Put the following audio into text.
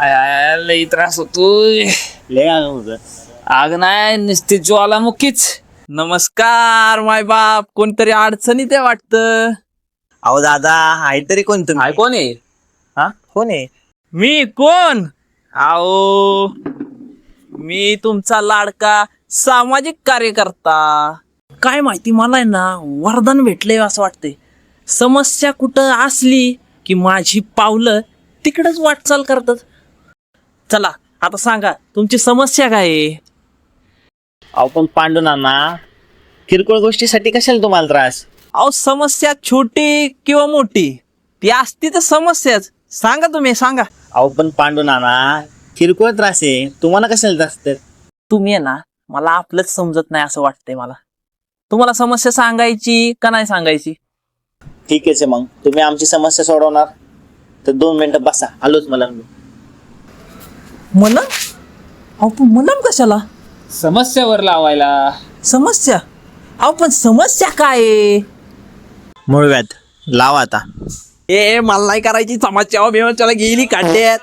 लई त्रास होतोय. लय होतं. आग नाही नुसती ज्वालामुखीच. नमस्कार माय बाप. कोणतरी अडचणीत आहे वाटतं. अहो दादा आहे तरी कोण तुम्ही? काय कोण आहे? हा कोण आहे? मी कोण? आओ मी तुमचा लाडका सामाजिक कार्यकर्ता. काय माहिती मला आहे ना वरदान भेटले असं वाटतंय. समस्या कुठं असली की माझी पावलं तिकडच वाटचाल करतात. चला आता सांगा तुमची समस्या काय आहे? अहो पण पांडू नाना किरकोळ गोष्टीसाठी कशाला तुम्हाला त्रास? अहो समस्या छोटी किंवा मोठी ती असती तर समस्याच. सांगा तुम्ही सांगा. अहो पण पांडू नाना किरकोळ त्रास आहे, तुम्हाला कशाला त्रास तर? तुम्ही आहे ना मला आपलंच समजत नाही असं वाटतंय मला. तुम्हाला समस्या सांगायची का नाही सांगायची? ठीक आहे मग तुम्ही आमची समस्या सोडवणार तर 2 मिनिटं बसा, आलोच मला. मलम? अहो पण मलम कशाला? समस्यावर लावायला. समस्या? अहो पण समस्या काय आहे? मुळव्याध लावा आता. ए मला नाही करायची समस्या. चला गेली काढल्यात.